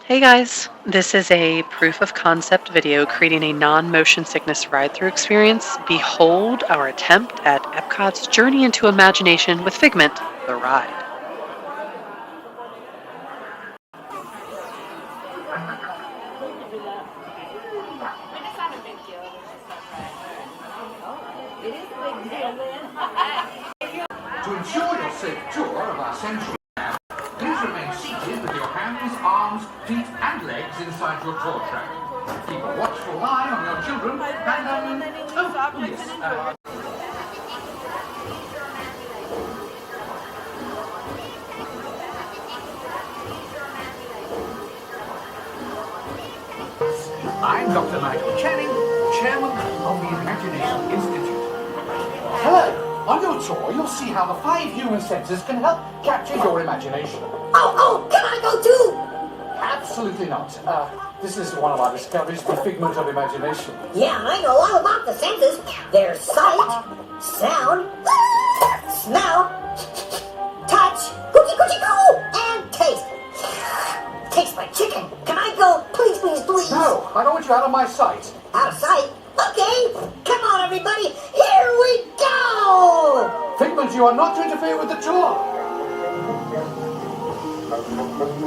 Hey guys, this is a proof of concept video creating a non-motion sickness ride-through experience. Behold our attempt at Epcot's journey into imagination with Figment the Ride. To ensure your safe tour of our central lab, please remain seated with your hands, arms, feet and legs inside your tour track. Keep a watchful eye on your children and, I'm Dr. Michael Channing, Chairman of the Imagination Institute. Hello! On your tour, you'll see how the 5 human senses can help capture your imagination. Oh, can I go too? Absolutely not. This is one of our discoveries, the figment of imagination. Yeah, I know all about the senses. There's sight, sound, smell, touch, coochie-coochie-coo, and taste. Tastes like chicken. Can I go? Please, please, please. No, I don't want you out of my sight. Out of sight? Okay. Come on, everybody. Here we go. Figment, you are not to interfere with the tour.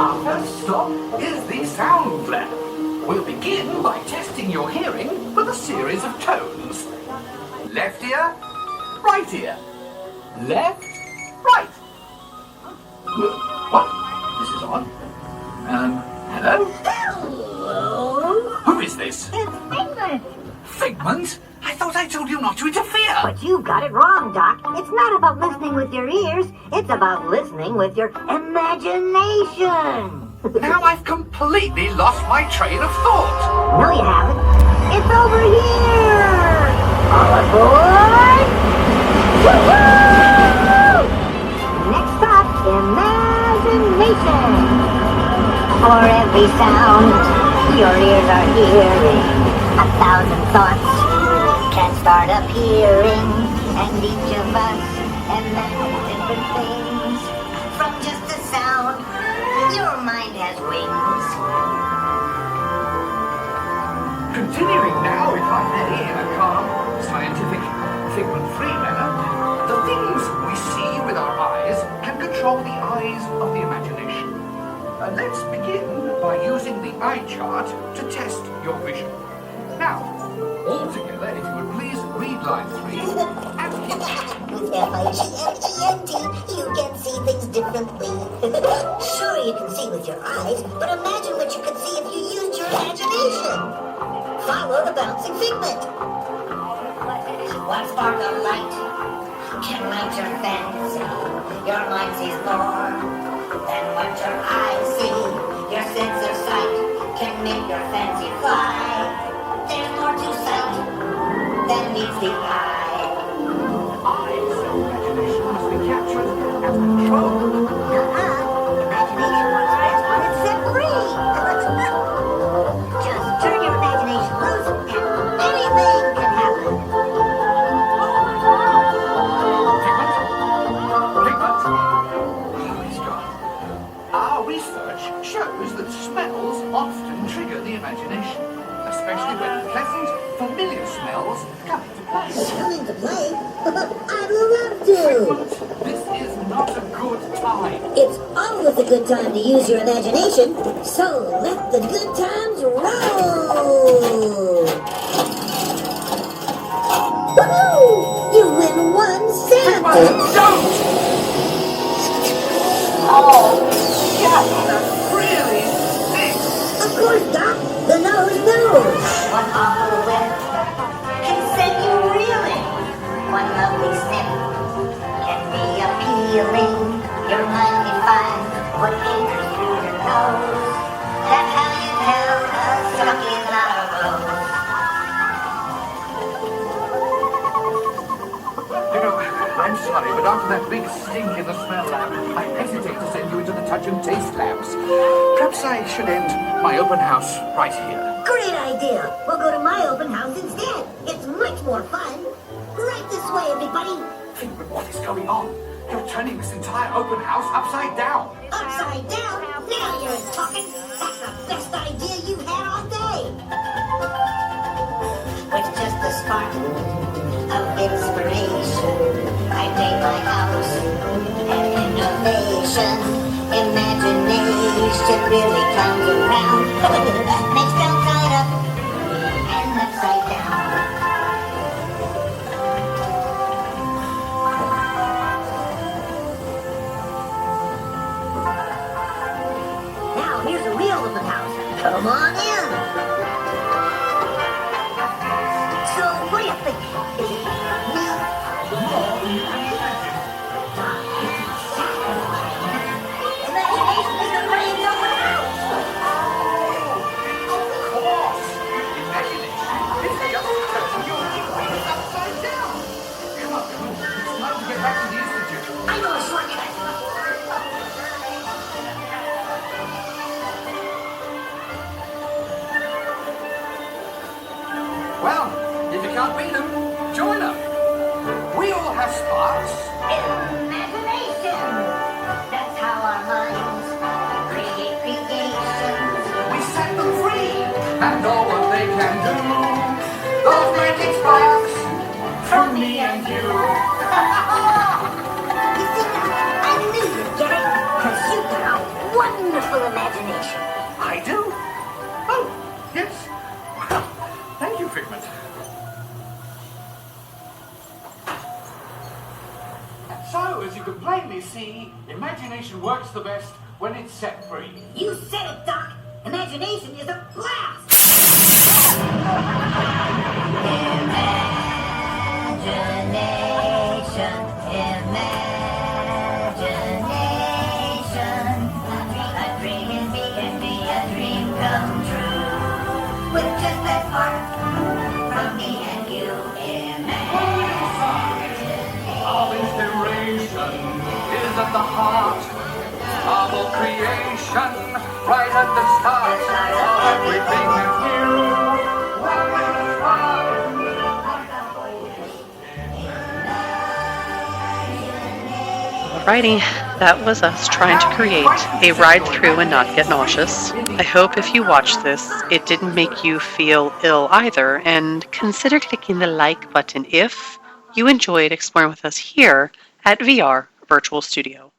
Our first stop is the sound lab. We'll begin by testing your hearing with a series of tones. Left ear, right ear. Left, right. What? This is on. Hello? Hello. Who is this? It's Figment. Figment? I thought I told you not to interfere. But you got it wrong, Doc. It's not about listening with your ears. It's about listening with your imagination. Now I've completely lost my train of thought. No, you haven't. It's over here. All aboard. Woo-hoo! Next stop, imagination. For every sound your ears are hearing, 1,000 thoughts can start appearing, and each of us imagines different things. From just a sound, your mind has wings. Continuing now, if I may, in a calm, scientific, figment-free manner, the things we see with our eyes can control the eyes of the imagination. Let's begin by using the eye chart to test your vision. Now, all together, if you would please read line 3 and keep... With F-I-G-M-E-N-T, you can see things differently. Sure, you can see with your eyes, but imagine what you could see if you used your imagination. Follow the bouncing figment. One spark of light can light your fancy. Your mind sees more than what your eyes see. Your sense of sight can make your fancy fly. There's more to sight than meets the eye. Eyes of imagination must be captured and controlled. Imagination wants rest when it's set free. Just turn your imagination loose and anything can happen. Figment? Oh, he's gone. Our research shows that smells often trigger the imagination, especially when pleasant, familiar smells come into play. Come into play? I'd love to. This is not a good time. It's always a good time to use your imagination, so let the good times roll. Woohoo! You win one cent. Don't! Oh, yeah, that really stinks. Of course, Doc. The nose knows. One awful whiff can send you reeling. One lovely sniff can be appealing. Your mind can find what enters through your nose. That's how you tell a skunk is not a rose. You know, I'm sorry, but after that big stink in the smell lab, I hesitate to send you into the touch and taste labs. Perhaps I should end my open house right here. Great idea. We'll go to my open house instead. It's much more fun. Right this way, everybody. Think, but what is going on? You're turning this entire open house upside down. Upside down? Now you're talking. That's the best idea you've had all day. With just a spark of inspiration, I made my house an innovation. Imagination really comes around. Makes them right up and upside down. Now here's a real open house. Come on in. So what do you think? Is it real? Imagination is the brains of the house. Of course. Imagination is just turning your equations upside down. Come on, it's time to get back to the Institute. I know a shortcut. Well, if you can't beat them, join them. We all have sparks. Imagination. That's how our minds create creations. We set them free, and all what they can do. Those magic sparks from me and you. You see, I knew you'd get it, because you've got a wonderful imagination. I do? Oh, yes. Well, thank you, Figment. So, as you can plainly see, imagination works the best when it's set free. You said it, Doc. Imagination is a blast. Imagination, imagination. A dream can be a dream come true. With just that spark from me and you. Our inspiration is at the heart of all creation, right at the start of everything that's new. One little spark. Alrighty, that was us trying to create a ride through and not get nauseous. I hope if you watch this, it didn't make you feel ill either, and consider clicking the like button if you enjoyed exploring with us here at VR Virtual Studio.